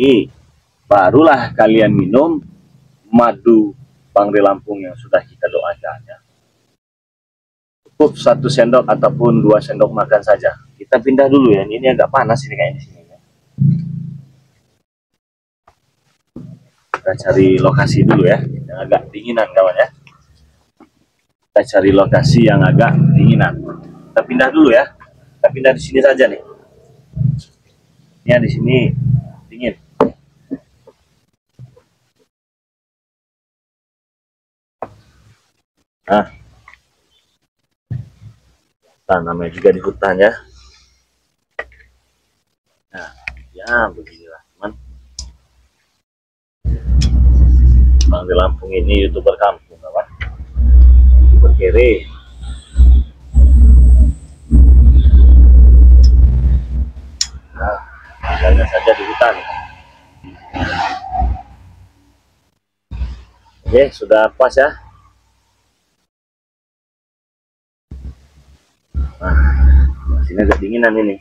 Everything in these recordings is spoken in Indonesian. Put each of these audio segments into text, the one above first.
Ini barulah kalian minum madu Bangre Lampung yang sudah kita doakan ya. Cukup 1 sendok ataupun 2 sendok makan saja. Kita pindah dulu ya. Ini agak panas ini kayaknya di sini ya. Kita cari lokasi dulu ya, yang agak dinginan kawan ya. Kita cari lokasi yang agak dinginan. Kita pindah dulu ya. Kita pindah di sini saja nih. Ya di sini dingin. Nah, namanya juga di hutan ya. Nah, ya beginilah teman. Bangre Lampung ini YouTuber kampung kawan. YouTuber kere. Nah, tinggalnya saja di hutan. Oke, sudah pas ya. Nah, sini agak dinginan ini.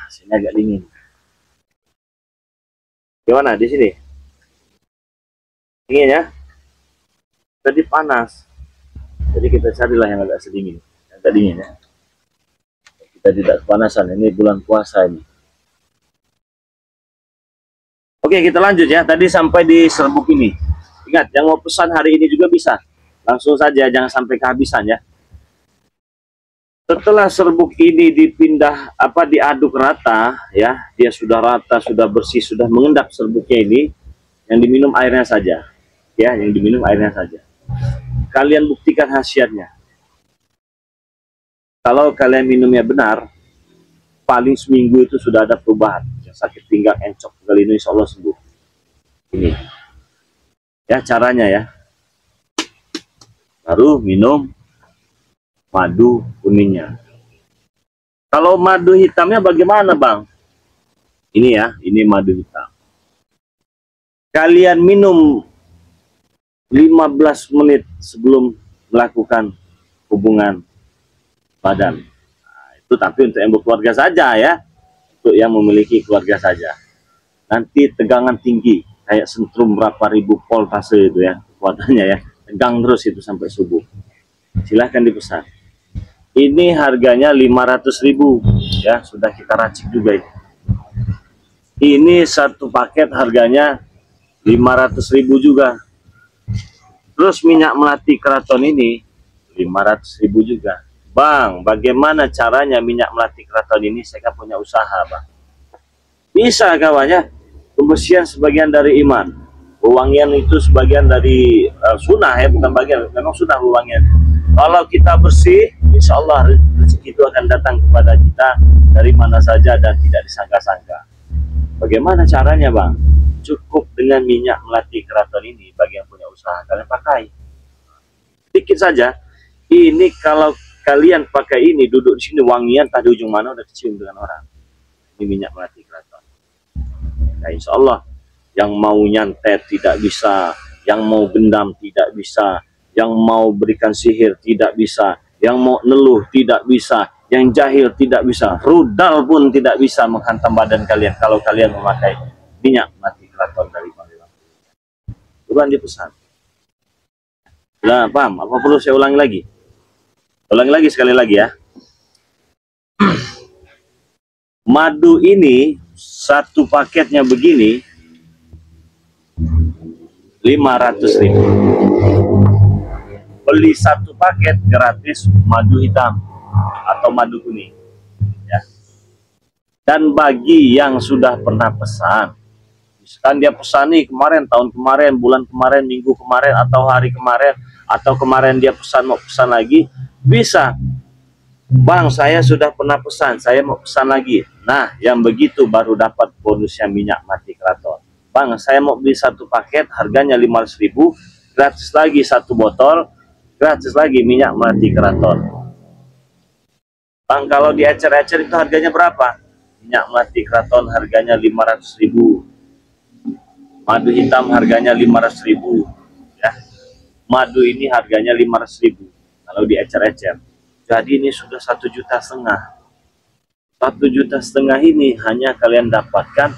Sini agak dingin. Gimana di sini? Dingin ya? Tadi panas. Jadi kita carilah yang agak sedingin, agak dingin ya. Kita tidak kepanasan. Ini bulan puasa ini. Oke, kita lanjut ya. Tadi sampai di serbuk ini. Ingat, yang mau pesan hari ini juga bisa. Langsung saja, jangan sampai kehabisan ya. Setelah serbuk ini dipindah diaduk rata ya, dia sudah rata, sudah bersih, sudah mengendap serbuknya ini, yang diminum airnya saja. Ya, yang diminum airnya saja. Kalian buktikan khasiatnya. Kalau kalian minumnya benar, paling seminggu itu sudah ada perubahan. Yang sakit pinggang, encok, kali ini insya Allah sembuh. Ini ya caranya ya. Baru minum madu kuningnya. Kalau madu hitamnya bagaimana bang? Ini ya, ini madu hitam. Kalian minum 15 menit sebelum melakukan hubungan badan. Nah, itu tapi untuk yang berkeluarga saja ya. Untuk yang memiliki keluarga saja. Nanti tegangan tinggi, kayak sentrum berapa ribu voltase itu ya, kekuatannya ya. Tegang terus itu sampai subuh. Silahkan dipesan. Ini harganya 500.000 ya, sudah kita racik juga ini. Ini satu paket harganya 500.000 juga. Terus minyak melati keraton ini 500.000 juga. Bang, bagaimana caranya minyak melati keraton ini? Saya kan punya usaha, bang. Bisa kawannya. Pembersihan sebagian dari iman. Wewangian itu sebagian dari sunnah ya, bukan bagian. Memang sunnah wewangian. Kalau kita bersih, insya Allah rezeki itu akan datang kepada kita dari mana saja dan tidak disangka-sangka. Bagaimana caranya bang? Cukup dengan minyak melati keraton ini bagi yang punya usaha, kalian pakai. Sedikit saja. Ini kalau kalian pakai ini, duduk di sini wangian, tadi ujung mana udah kecium dengan orang. Ini minyak melati keraton. Nah, insya Allah yang mau nyantet tidak bisa, yang mau gendam tidak bisa, yang mau berikan sihir tidak bisa, yang mau neluh tidak bisa, yang jahil tidak bisa, rudal pun tidak bisa menghantam badan kalian kalau kalian memakai minyak melati keraton dari Bangre Lampung. Bukan dipesan. Nah, paham? Apa perlu saya ulangi lagi? Ulangi lagi sekali lagi ya. Madu ini satu paketnya begini 500.000. Beli satu paket gratis madu hitam atau madu kuning ya. Dan bagi yang sudah pernah pesan, misalkan dia pesan nih kemarin, tahun kemarin, bulan kemarin, minggu kemarin, atau hari kemarin, atau kemarin dia pesan mau pesan lagi, bisa. Bang, saya sudah pernah pesan, saya mau pesan lagi. Nah, yang begitu baru dapat bonusnya minyak melati keraton. Bang, saya mau beli satu paket, harganya 500.000, gratis lagi satu botol, gratis lagi minyak melati keraton. Bang, kalau di ecer-ecer itu harganya berapa? Minyak melati keraton harganya 500.000. Madu hitam harganya 500.000. Ya. Madu ini harganya 500.000 kalau di ecer-ecer. Jadi ini sudah 1,5 juta. 1,5 juta ini hanya kalian dapatkan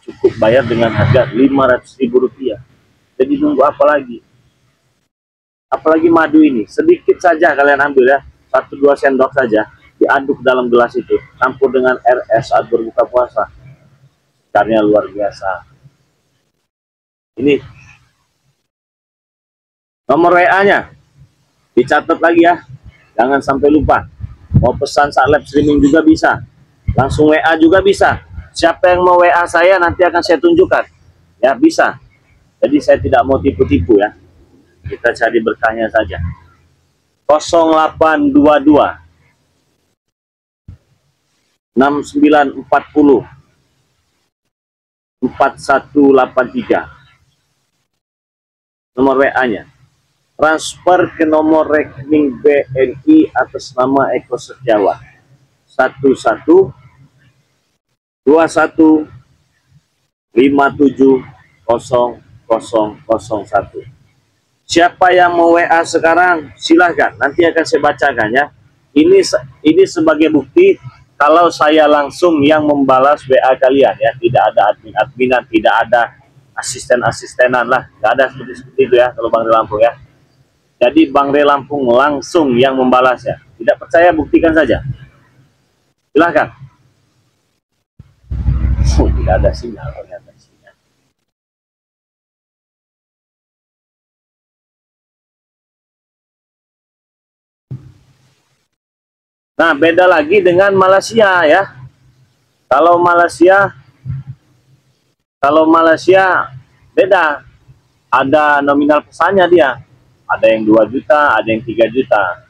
cukup bayar dengan harga Rp500.000. Jadi nunggu apa lagi? Apalagi madu ini, sedikit saja kalian ambil ya, 1-2 sendok saja, diaduk dalam gelas itu, campur dengan RS saat berbuka puasa. Sekarnya luar biasa. Ini nomor WA-nya, dicatat lagi ya, jangan sampai lupa. Mau pesan saat live streaming juga bisa, langsung WA juga bisa. Siapa yang mau WA saya nanti akan saya tunjukkan, ya bisa. Jadi saya tidak mau tipu-tipu ya, kita cari berkahnya saja. 0822 6940 4183, nomor WA-nya. Transfer ke nomor rekening BNI atas nama Eko Setiawan 1121570001. Siapa yang mau WA sekarang silahkan, nanti akan saya bacakan ya. Ini sebagai bukti kalau saya langsung yang membalas WA kalian ya, tidak ada admin-adminan, tidak ada asisten-asistenan lah, nggak ada seperti itu ya kalau Bang Ray Lampung ya. Jadi Bang Ray Lampung langsung yang membalas ya. Tidak percaya buktikan saja. Silahkan. Tidak ada sinyal ternyata. Nah, beda lagi dengan Malaysia ya. Kalau Malaysia beda. Ada nominal pesannya dia. Ada yang 2 juta, ada yang 3 juta.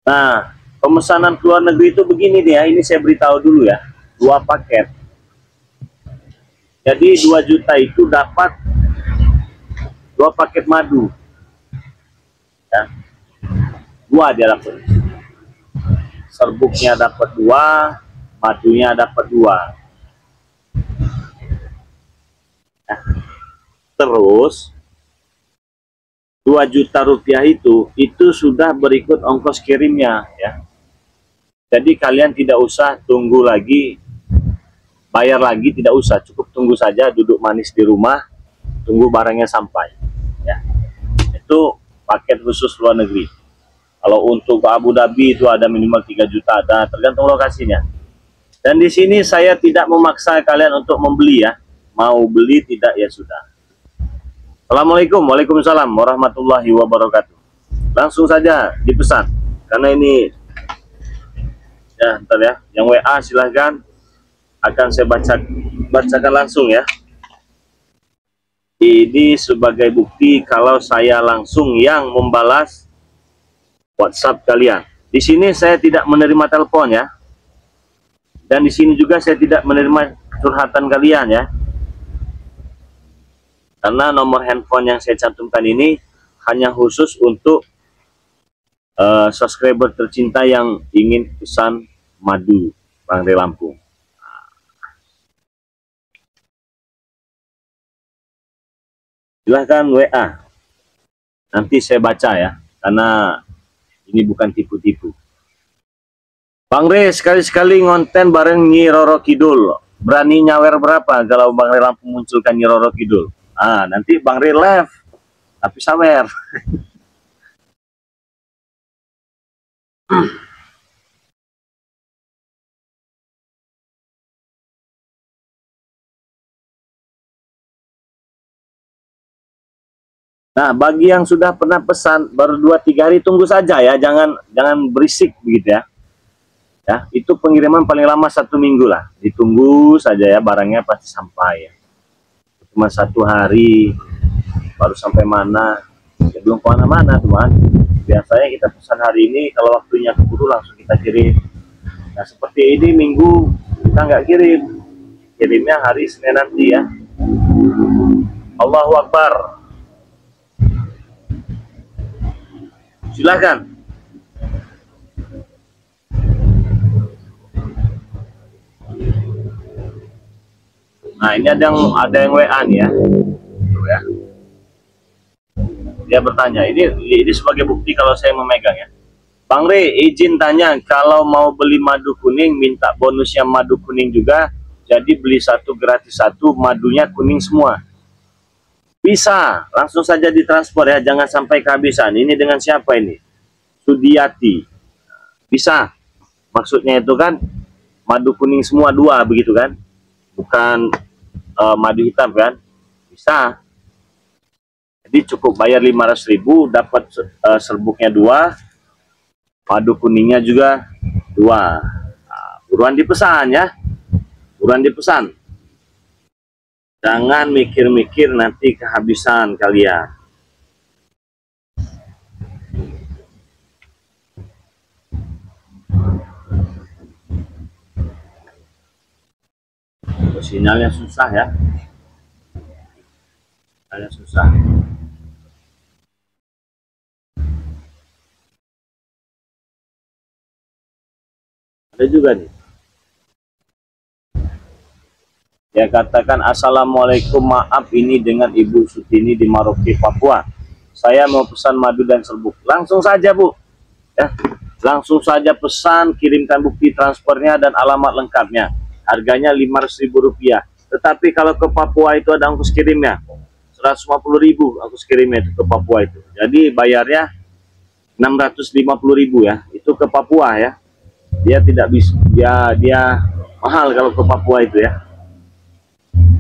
Nah, pemesanan ke luar negeri itu begini dia, ini saya beritahu dulu ya. 2 paket. Jadi 2 juta itu dapat 2 paket madu. Ya. 2 dia dapat. Serbuknya dapat 2, madunya dapat 2. Nah, terus 2 juta rupiah itu sudah berikut ongkos kirimnya ya. Jadi kalian tidak usah tunggu lagi, bayar lagi, tidak usah, cukup tunggu saja, duduk manis di rumah, tunggu barangnya sampai ya. Itu paket khusus luar negeri. Kalau untuk ke Abu Dhabi itu ada minimal 3 juta, ada tergantung lokasinya. Dan di sini saya tidak memaksa kalian untuk membeli ya, mau beli tidak ya sudah. Assalamualaikum, waalaikumsalam warahmatullahi wabarakatuh. Langsung saja dipesan, karena ini ya, ntar ya, yang WA silahkan, akan saya bacakan langsung ya. Ini sebagai bukti kalau saya langsung yang membalas WhatsApp kalian. Di sini saya tidak menerima telepon ya, dan di sini juga saya tidak menerima curhatan kalian ya. Karena nomor handphone yang saya cantumkan ini hanya khusus untuk subscriber tercinta yang ingin pesan madu Bang Ray Lampung. Silahkan WA, nanti saya baca ya, karena ini bukan tipu-tipu. Bang Ray sekali-sekali ngonten bareng Nyi Roro Kidul, berani nyawer berapa kalau Bang Ray Lampung munculkan Nyi Roro Kidul? Nanti Bang Ray live, tapi sawer. Nah, bagi yang sudah pernah pesan baru 2-3 hari, tunggu saja ya, jangan berisik begitu ya. Ya, itu pengiriman paling lama 1 minggu lah, ditunggu saja ya, barangnya pasti sampai ya. Cuma 1 hari baru sampai mana ya, belum kemana-mana teman. Biasanya kita pesan hari ini, kalau waktunya keburu langsung kita kirim. Nah seperti ini minggu kita nggak kirim, kirimnya hari Senin nanti ya. Allahu Akbar. Silahkan. Nah ini ada yang WA nih ya. Ya. Dia bertanya, ini sebagai bukti kalau saya memegang ya. Bang Re, izin tanya, kalau mau beli madu kuning, minta bonusnya madu kuning juga, jadi beli satu gratis satu, madunya kuning semua. Bisa, langsung saja ditransfer ya, jangan sampai kehabisan. Ini dengan siapa ini? Sudiati. Bisa, maksudnya itu kan, madu kuning semua dua, begitu kan? Bukan madu hitam kan? Bisa. Jadi cukup bayar 500.000, dapat serbuknya dua, madu kuningnya juga dua. Nah, buruan dipesan ya, buruan dipesan. Jangan mikir-mikir nanti kehabisan kalian. Sinyalnya susah ya, sinyalnya susah. Ada juga nih. Ya, katakan assalamualaikum, maaf ini dengan Ibu Sutini di Maroke, Papua. Saya mau pesan madu dan serbuk. Langsung saja Bu, ya, langsung saja pesan, kirimkan bukti transfernya dan alamat lengkapnya. Harganya Rp500.000. Tetapi kalau ke Papua itu ada ongkos kirimnya, 150.000 ongkos kirimnya itu ke Papua itu. Jadi bayarnya 650.000 ya. Itu ke Papua ya. Dia tidak bisa, dia mahal kalau ke Papua itu ya.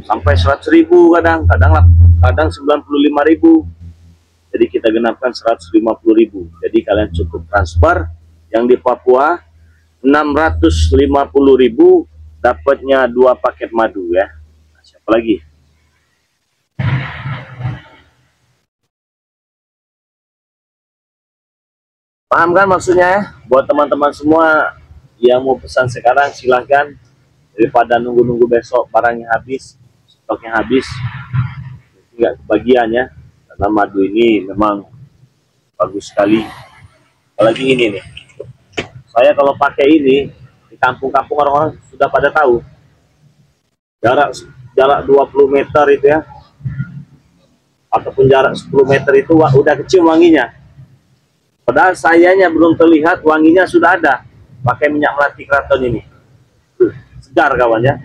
Sampai 100.000 kadang 95.000. Jadi kita genapkan 150.000. Jadi kalian cukup transfer yang di Papua 650.000, dapatnya 2 paket madu ya. Nah, siapa lagi? Paham kan maksudnya ya? Buat teman-teman semua yang mau pesan sekarang silahkan, daripada nunggu-nunggu besok barangnya habis, stoknya habis, nggak kebagian ya. Karena madu ini memang bagus sekali. Apalagi ini nih, saya kalau pakai ini di kampung-kampung orang-orang sudah pada tahu. Jarak 20 meter itu ya, ataupun jarak 10 meter itu udah kecium wanginya. Padahal sayanya belum terlihat, wanginya sudah ada. Pakai minyak melati keraton ini. Segar kawan ya.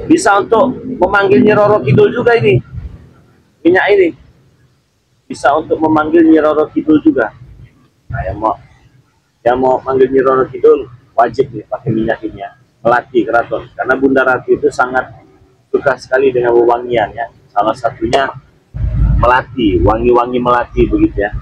Bisa untuk memanggil Nyi Roro Kidul juga ini. Minyak ini. Bisa untuk memanggil Nyi Roro Kidul juga. Nah, yang mau manggil Nyi Roro Kidul wajib nih pakai minyak ini ya. Melati keraton. Karena Bunda Ratu itu sangat suka sekali dengan wewangian ya. Salah satunya melati, wangi-wangi melati begitu ya.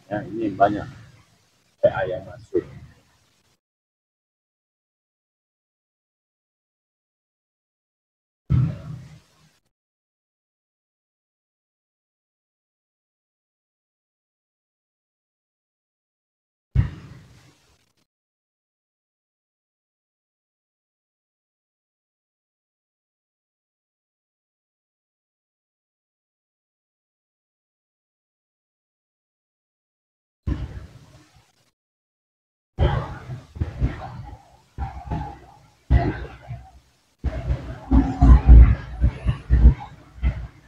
Ya, ini banyak PA yang masuk.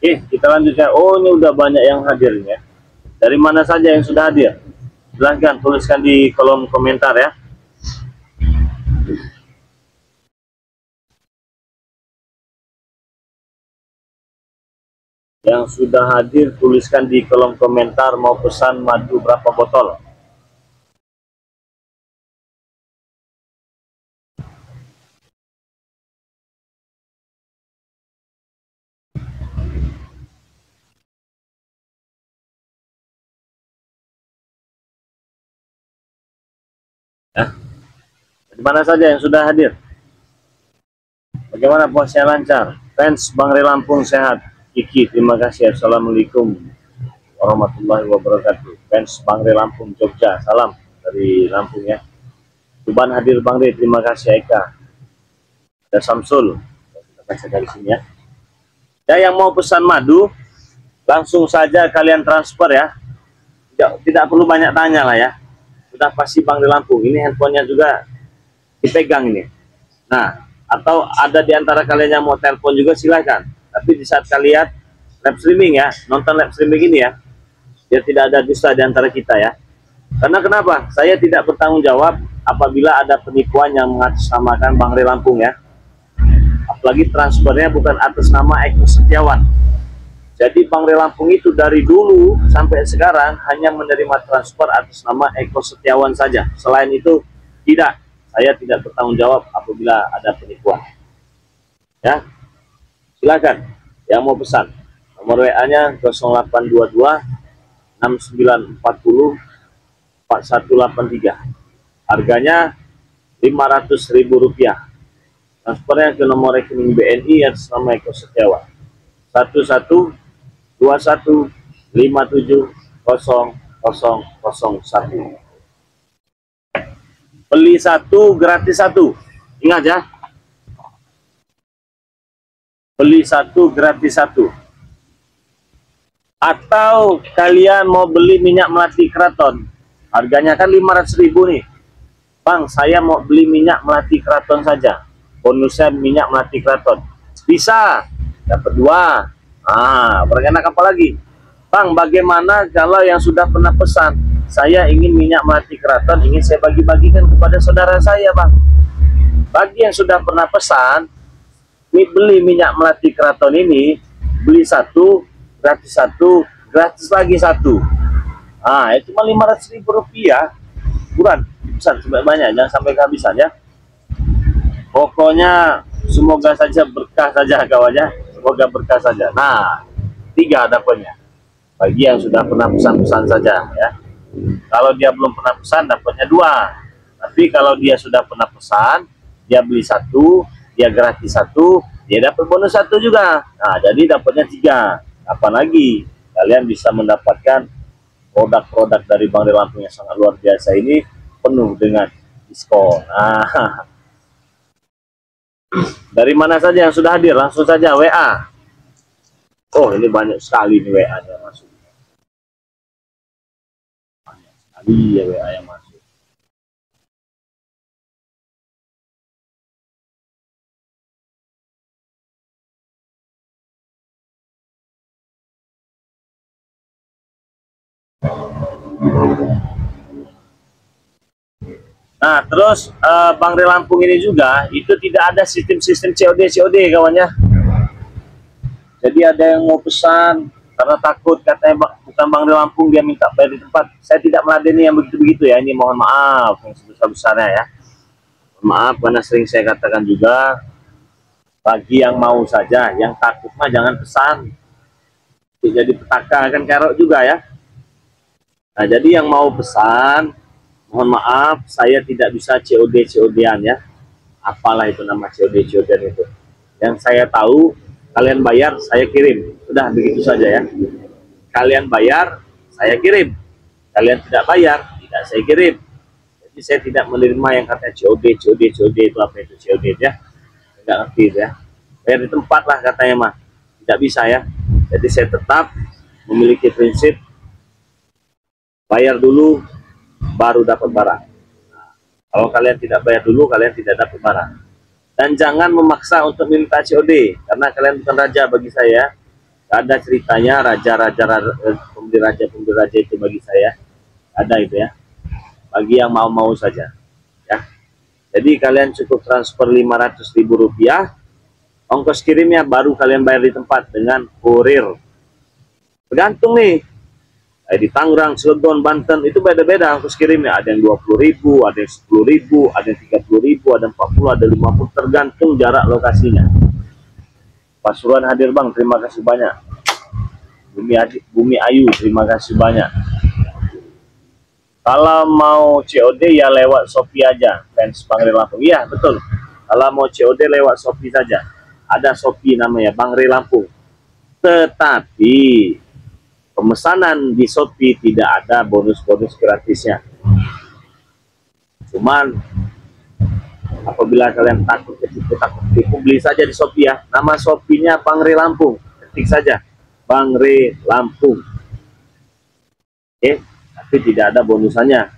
Oke, kita lanjutkan. Oh, ini udah banyak yang hadirnya. Dari mana saja yang sudah hadir? Silahkan tuliskan di kolom komentar ya. Yang sudah hadir tuliskan di kolom komentar mau pesan madu berapa botol. Ya. Di mana saja yang sudah hadir? Bagaimana puasnya lancar? Fans Bang Re Lampung sehat. Kiki, terima kasih. Assalamualaikum warahmatullahi wabarakatuh. Fans Bang Re Lampung Jogja, salam dari Lampung ya. Tuban hadir Bang Re, terima kasih Eka. Ada Samsul, kita baca dari sini ya. Ya, yang mau pesan madu Langsung saja kalian transfer ya. Tidak perlu banyak tanya lah ya. Sudah pasti Bang di Lampung. Ini handphonenya juga dipegang ini. Nah, atau ada di antara kalian yang mau telepon juga silakan. Tapi di saat kalian live streaming ya, nonton live streaming ini ya, biar tidak ada dusta di antara kita ya. Karena kenapa? Saya tidak bertanggung jawab apabila ada penipuan yang mengatasnamakan Bang Ri Lampung ya. Apalagi transfernya bukan atas nama Eko Setiawan. Jadi Bang Ri Lampung itu dari dulu sampai sekarang hanya menerima transfer atas nama Eko Setiawan saja. Selain itu tidak, saya tidak bertanggung jawab apabila ada penipuan. Ya, silakan yang mau pesan. Nomor WA-nya 0822 6940 4183. Harganya Rp500.000. Transfernya ke nomor rekening BNI atas nama Eko Setiawan. 1121570001. Beli satu gratis satu. Ingat ya. Beli satu gratis satu. Atau kalian mau beli minyak melati Kraton. Harganya kan 500.000 nih. Bang, saya mau beli minyak melati Kraton saja. Bonusnya minyak melati Kraton. Bisa. Dapat 2. Berkenak apa lagi? Bang, bagaimana kalau yang sudah pernah pesan? Saya ingin minyak melati Kraton, ingin saya bagi-bagikan kepada saudara saya, Bang. Bagi yang sudah pernah pesan, ini beli minyak melati Kraton ini, beli satu, gratis lagi satu. Ya cuma Rp500.000. Bukan, pesan sebanyak, jangan sampai kehabisan ya. Pokoknya semoga saja berkah saja kawannya, semoga berkah saja. Nah, 3 dapatnya. Bagi yang sudah pernah pesan-pesan saja ya. Kalau dia belum pernah pesan, dapatnya 2. Tapi kalau dia sudah pernah pesan, dia beli satu, dia gratis satu, dia dapat bonus satu juga. Nah, jadi dapatnya 3. Apalagi kalian bisa mendapatkan produk-produk dari Bang Ri Lampung yang sangat luar biasa ini penuh dengan diskon. Nah, dari mana saja yang sudah hadir, langsung saja WA. Oh, ini banyak sekali nih WA-nya masuk. Banyak sekali ya WA yang masuk. Nah, terus Bang Ri Lampung ini juga itu tidak ada sistem COD kawannya. Jadi ada yang mau pesan karena takut katanya bukan Bang Ri Lampung, dia minta bayar di tempat. Saya tidak meladeni yang begitu-begitu ya. Ini mohon maaf yang sebesar-besarnya ya. Mohon maaf karena sering saya katakan juga, bagi yang mau saja, yang takut mah jangan pesan. Jadi petaka kan kerok juga ya. Nah, jadi yang mau pesan, mohon maaf, saya tidak bisa COD-an ya. Apalah itu nama COD-an itu. Yang saya tahu, kalian bayar, saya kirim. Sudah begitu saja ya. Kalian bayar, saya kirim. Kalian tidak bayar, tidak saya kirim. Jadi saya tidak menerima yang katanya COD itu apa itu COD ya. Tidak ngerti ya. Bayar di tempat lah katanya mah. Tidak bisa ya. Jadi saya tetap memiliki prinsip bayar dulu baru dapat barang. Nah, kalau kalian tidak bayar dulu, kalian tidak dapat barang. Dan jangan memaksa untuk minta COD, karena kalian bukan raja bagi saya. Ada ceritanya pembeli raja itu bagi saya. Ada itu ya. Bagi yang mau-mau saja. Ya. Jadi kalian cukup transfer Rp500.000. Ongkos kirimnya baru kalian bayar di tempat dengan kurir. Tergantung nih. Di Tangerang, Cilegon, Banten itu beda-beda ongkos kirimnya. Ada yang 20.000, ada yang 10.000, ada yang 30.000, ada 40, ada 50, tergantung jarak lokasinya. Pasuruan hadir Bang, terima kasih banyak. Bumi Ayu, terima kasih banyak. Kalau mau COD ya lewat Shopee aja, fans Bang Ri Lampung. Iya betul. Kalau mau COD lewat Shopee saja. Ada Shopee namanya Bang Ri Lampung. Tetapi pemesanan di Shopee tidak ada bonus-bonus gratisnya. Cuman apabila kalian takut ketipu, beli saja di Shopee ya. Nama Shopee-nya Bang Ri Lampung. Ketik saja. Bang Re Lampung. Oke, tapi tidak ada bonusannya.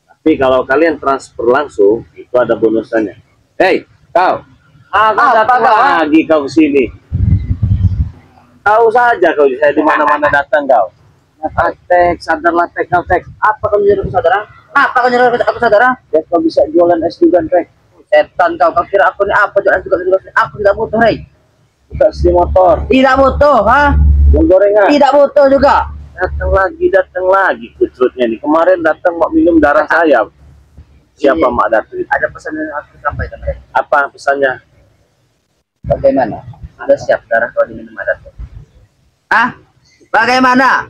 Tapi kalau kalian transfer langsung, itu ada bonusannya. Hei, kau, datang lagi kau ke sini. Tahu saja kau, saya di mana-mana datang kau. Tek, sadarlah Tek, kau Tek. Apa kau nyuruh saudara? Apa kau nyuruh aku saudara? Ya kau bisa jualan es juga Tek. Setan kau kira aku ini apa jualan juga? Aku tidak butuh, hei. Buka si motor. Tidak butuh, ha? Jual gorengan. Tidak butuh juga. Datang lagi kucrutnya nih. Kemarin datang mau minum darah saya. Siapa Mak Datu itu? Ada pesan yang aku sampaikan, hei. Apa pesannya? Bagaimana? Sudah siap darah kau diminum ada tuh? Ah? Bagaimana?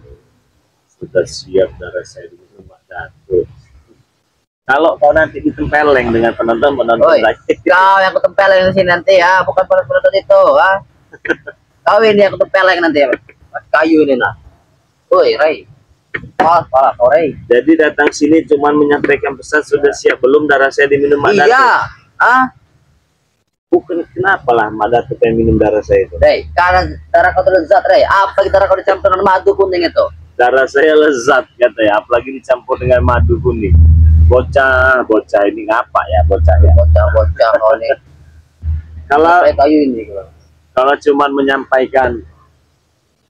Sudah siap darah saya diminum Mak Datu. Kalau kau nanti ditempeleng dengan penonton lagi. Kau yang ketempeleng di sini nanti ya, bukan penonton itu, ha? Kau ini yang ketempeleng nanti ya. Kayu ini nah. Woi, Ray. Parah kau, Ray. Jadi datang sini cuman menyampaikan pesan sudah siap belum darah saya diminum Mak Datu? Iya. Ah, bukan kenapa lah Mak Datu pengen minum darah saya itu? Ray, karena darah kau lezat, Ray. Apalagi darah kau dicampur dengan madu kuning itu. Darah saya lezat katanya, apalagi dicampur dengan madu kuning. Bocah ini ngapa ya bocah ya? Bocah kau nih. Kalau kayu ini. Kalau cuman menyampaikan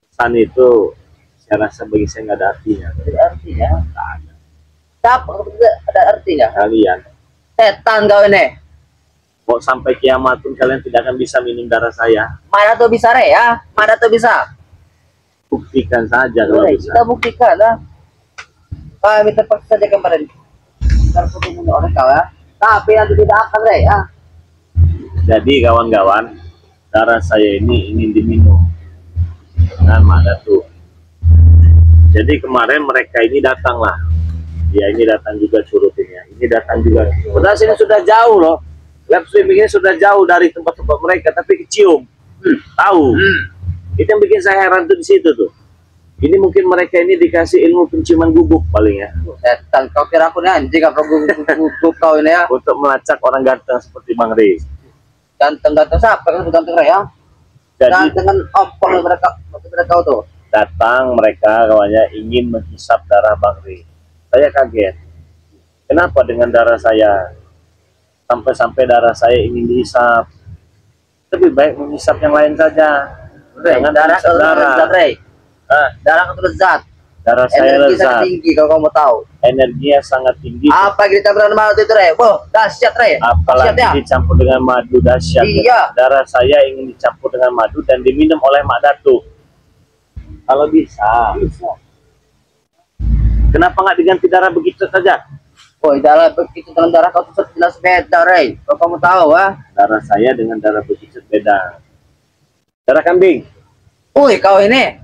pesan itu, saya rasa bagi saya nggak ada artinya. Ada artinya? Nggak ada. Siapa ada artinya? Kalian. Setan kau ini. Mau sampai kiamat pun kalian tidak akan bisa minum darah saya. Mana tuh bisa, Ray ya? Mana tuh bisa? Buktikan saja kalau bisa. Kita buktikan lah. Kami terpaksa saja kemarin. Terputus oleh kau ya. Tapi nanti tidak akan, Ray ya. Jadi kawan-kawan, darah saya ini ingin diminum dengan Mak Datu. Jadi kemarin mereka ini datanglah. Ya ini datang juga curutinnya. Ini datang juga. Padahal sini sudah jauh loh. Lab swimming ini sudah jauh dari tempat-tempat mereka, tapi kecium. Tahu. Itu yang bikin saya heran tuh di situ tuh. Ini mungkin mereka ini dikasih ilmu penciuman gubuk paling ya. Setan, kau kira aku nih anjing apa gubuk kau ini ya? Untuk melacak orang ganteng seperti Bang Rey. Ganteng siapa kan ganteng, Ray ya? Jadi dengan ompol mereka kau tuh. datang mereka kawannya ingin menghisap darah Bang Rey. Saya kaget. Kenapa dengan darah saya sampai darah saya ingin dihisap? Lebih baik menghisap yang lain saja. Jangan darah kau lezat, Ray. Darah kau lezat. Darah saya Energi lezat. sangat tinggi kalau kamu tahu. Energinya sangat tinggi. Apa kita berani madu itu, Ray? Wah, dahsyat, Ray. Apalagi ya? dicampur dengan madu dahsyat. Iya. Darah saya ingin dicampur dengan madu dan diminum oleh Mak Datu. Kalau bisa. Kenapa nggak diganti darah begitu saja? Woi, darah begitu dengan darah kau tuh jelas beda, Ray. Kalau kamu tahu, Darah saya dengan darah begitu beda. Darah kambing. Woi, kau ini.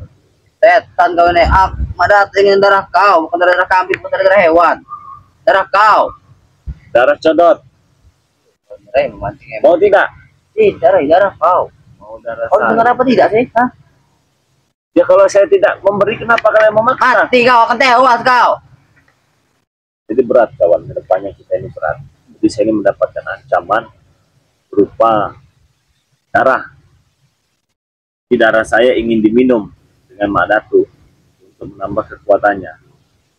Setan kau ini. Ada ingin darah kau, bukan darah kambing, bukan darah hewan. Darah kau. Darah codot. Ray, memancing Mau tidak? Tidak, Ray, darah kau. Mau darah Kau dengar saya. apa tidak sih? Hah? Ya kalau saya tidak memberi, kenapa kalian memaksa? Mati kau, akan tewas kau. Jadi berat kawan, kedepannya kita ini berat. Jadi saya ini mendapatkan ancaman berupa darah. Di darah saya ingin diminum dengan Mak Datu untuk menambah kekuatannya.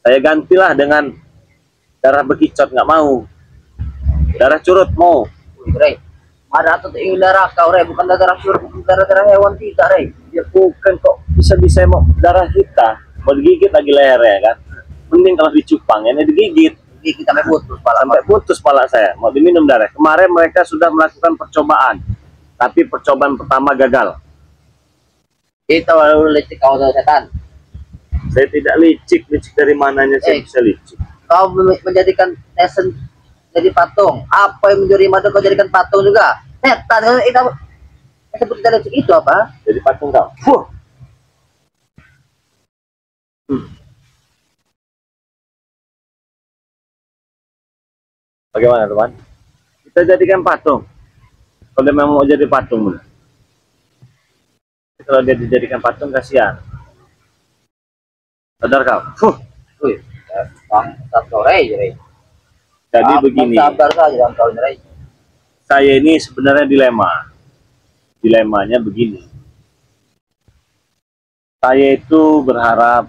Saya gantilah dengan darah bekicot, nggak mau. Darah curut mau. Ray, ada tuh ingin darah kau, Ray, bukan darah surut, bukan darah hewan tidak, Ray. Ya bukan kok bisa-bisa mau darah kita, mau digigit lagi lehernya kan. Mending kalau dicupang, ini digigit. Gigit sampai putus pala. Sampai putus pala saya, mau diminum darah. Kemarin mereka sudah melakukan percobaan, tapi percobaan pertama gagal. Kita lalu lecek kau tuh, setan. Saya tidak licik dari mananya saya bisa licik. Kau menjadikan Tyson jadi patung. Apa yang mencuri madu kau jadikan patung juga? Setan, itu sebut kita lecek itu apa? Jadi patung kau. Bagaimana teman? Kita jadikan patung. Kalau dia memang mau jadi patung, benar. Kalau dia dijadikan patung kasihan. Sadar kau? Wih, bangsat kau, Ray. Jadi begini. Sabar saja kau, Ray. Saya ini sebenarnya dilema. Dilemanya begini. Saya itu berharap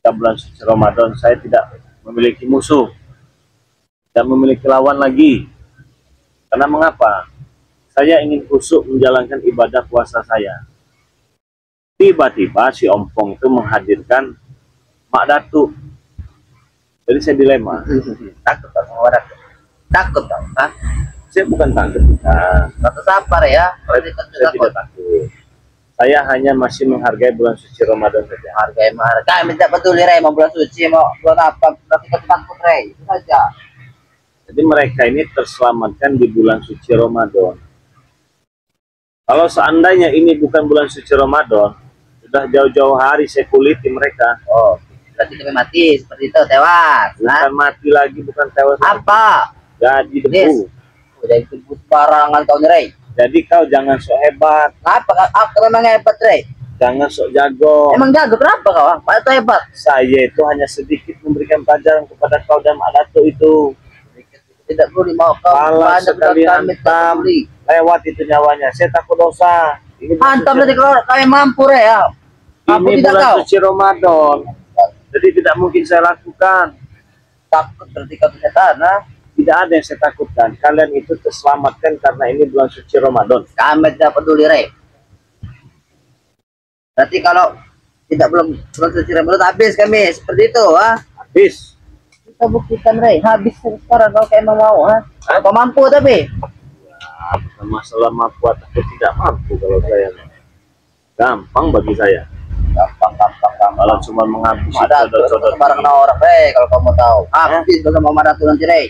di bulan suci Ramadan saya tidak memiliki musuh, tidak memiliki lawan lagi. Karena mengapa? Saya ingin khusyuk menjalankan ibadah puasa saya. Tiba-tiba si Ompong itu menghadirkan Mak Datuk. Jadi saya dilema. Takut tak sama Datuk? Takut tak? Hah? Saya bukan takut. Nah, Takut sabar ya. Berarti saya tidak takut. Saya hanya masih menghargai bulan suci Ramadan saja. Hargai mahal. Kami tidak peduli Rey mau bulan suci mau bulan apa. Berarti kita takut Rey. Itu saja. Jadi mereka ini terselamatkan di bulan suci Ramadan. Kalau seandainya ini bukan bulan suci Ramadan, sudah jauh-jauh hari saya kuliti mereka. Oh, berarti kami mati seperti itu tewas. Bukan mati lagi, bukan tewas. Apa? Jadi debu. Udah itu barangan kau nih Rey. Jadi kau jangan sok hebat, Apa memang hebat Rey? jangan sok jago. Emang jago kenapa kau? Pak itu hebat. Saya itu hanya sedikit memberikan pelajaran kepada kau dan Mak Datuk itu. Tidak perlu mau kau. Kalau Banyak sekali kami tak hantam, peduli. lewat itu nyawanya. Saya takut dosa. Ini bulan Hantam suci- nanti kalau kami mampu Rey ya. Mampu ini tidak bulan kau? suci Ramadan. Jadi tidak mungkin saya lakukan. Takut berarti kau setan, nah. Tidak ada yang saya takutkan. Kalian itu terselamatkan karena ini bulan suci Ramadan. Kami tidak peduli Rey. Berarti kalau tidak belum suci Ramadan habis kami seperti itu, ah. Habis. Kita buktikan Rey, habis sekarang kalau kayak emang mau, ah. Kau mampu tapi. Ya, bukan masalah mampu atau tidak mampu kalau saya. Gampang bagi saya. Gampang. Kalau cuma menghabisi Ada saudara-saudara sembarang orang Rey kalau kamu tahu. Habis bersama Mama Datu nanti Rey.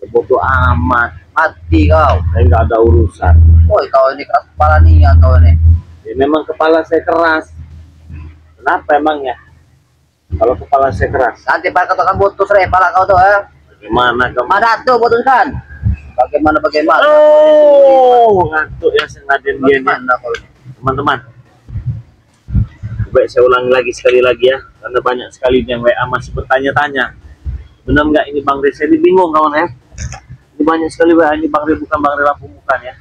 bodoh amat. Mati kau. Saya nggak ada urusan. Woi kau ini keras kepala nih ya kau ini. Ya, memang kepala saya keras. Kenapa emangnya? Kalau kepala saya keras, Nanti pada katakan putus Rey, pala kau tuh, ah. bagaimana kamu? Mama Datu putuskan. Bagaimana? Oh, ngantuk ya sengaja dia nih. Bagaimana kau ini? Teman-teman, baik saya ulangi lagi sekali lagi ya, karena banyak sekali yang WA masih bertanya-tanya, benar nggak ini Bang Rey? Saya ini bingung kawan ya. Ini banyak sekali WA, ini Bang Rey bukan Bang Rey Lampung bukan ya.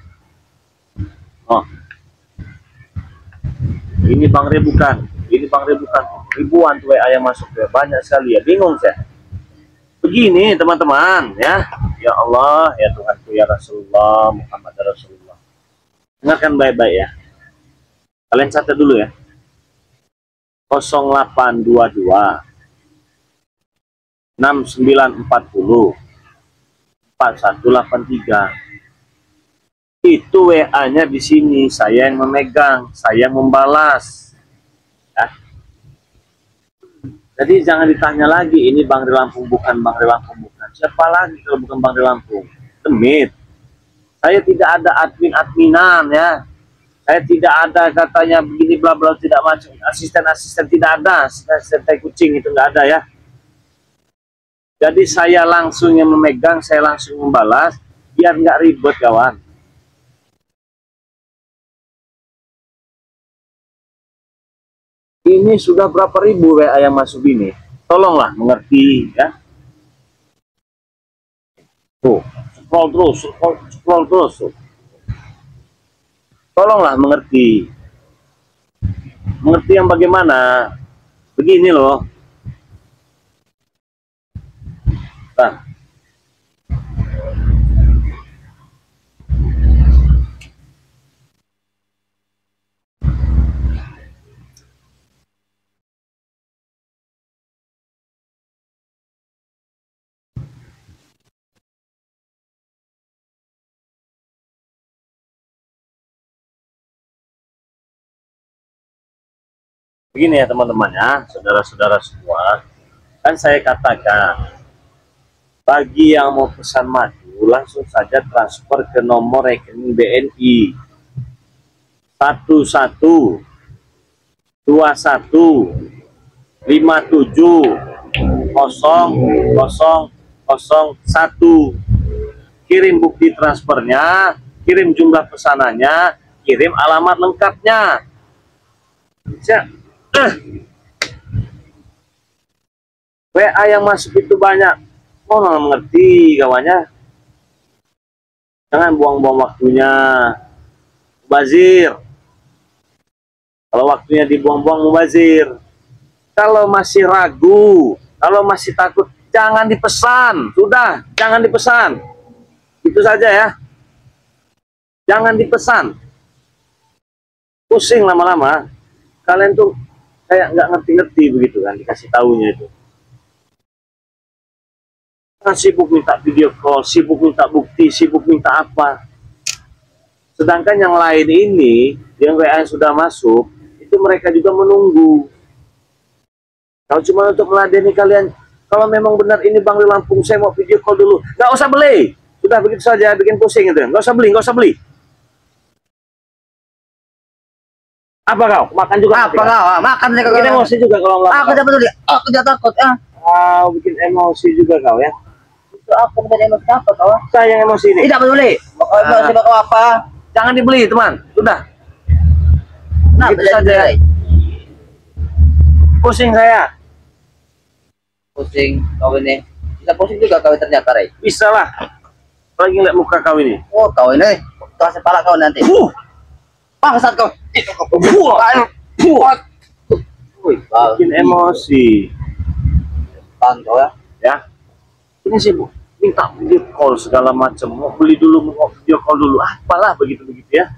Oh, ini Bang Rey bukan, ini Bang Rey bukan. Ribuan tuh WA yang masuk ya, banyak sekali ya, bingung saya. Begini teman-teman ya, ya Allah, ya Tuhanku, ya Rasulullah, Muhammad Rasulullah. Dengarkan baik-baik ya. Kalian catat dulu ya. 0822 6940 4183. Itu WA-nya di sini, saya yang memegang, saya yang membalas. Ya. Jadi jangan ditanya lagi ini Bang Rey Lampung bukan, Bang Rey Lampung bukan. Siapa lagi kalau bukan Bang Rey Lampung? Demit. Saya tidak ada admin-adminan ya. Saya tidak ada katanya begini bla bla, tidak macam asisten-asisten, tidak ada. Asisten tai kucing itu nggak ada ya. Jadi saya langsung yang memegang, saya langsung membalas biar nggak ribet kawan. Ini sudah berapa ribu WA yang masuk ini? Tolonglah mengerti ya. Tuh, scroll terus. Tolonglah mengerti. Mengerti yang bagaimana? Begini loh. Nah. Begini ya teman-teman ya, saudara-saudara semua. Kan saya katakan, bagi yang mau pesan madu, langsung saja transfer ke nomor rekening BNI 1121570001. Kirim bukti transfernya, kirim jumlah pesanannya, kirim alamat lengkapnya. WA yang masuk itu banyak. Oh, mengerti kawannya. Jangan buang-buang waktunya. Bazir. Kalau waktunya dibuang-buang mubazir. Kalau masih ragu, kalau masih takut, jangan dipesan. Sudah, jangan dipesan. Itu saja ya. Jangan dipesan. Pusing lama-lama. Kalian tuh kayak nggak ngerti-ngerti begitu kan, dikasih tahunya itu. Kan sibuk minta video call, sibuk minta bukti, sibuk minta apa. Sedangkan yang lain ini, yang WA sudah masuk, itu mereka juga menunggu. Kalau cuma untuk meladeni kalian, kalau memang benar ini Bang di Lampung, saya mau video call dulu. Nggak usah beli. Sudah begitu saja, bikin pusing itu. Nggak usah beli, nggak usah beli. Apa kau? Makan juga? Apa kau? Makan saya bikin emosi juga kalau nggak. Aku tidak peduli. Aku tidak takut. Bikin emosi juga kau ya? Itu aku tidak emosi apa kau? Saya yang emosi ini. Tidak peduli. Mau emosi kau apa? Jangan dibeli teman. Sudah. Nah, itu saja. Pusing saya. Pusing kau ini. Bisa pusing juga kau ternyata, Ray. Bisa lah. Lagi lihat muka kau ini. Oh, kau ini. Kasih pala kau nanti. Bangsat kau. Bikin emosi. Tahan kau ya. Ya. Ini sibuk. Minta video call segala macam. Mau beli dulu, mau video call dulu. Apalah begitu-begitu ya.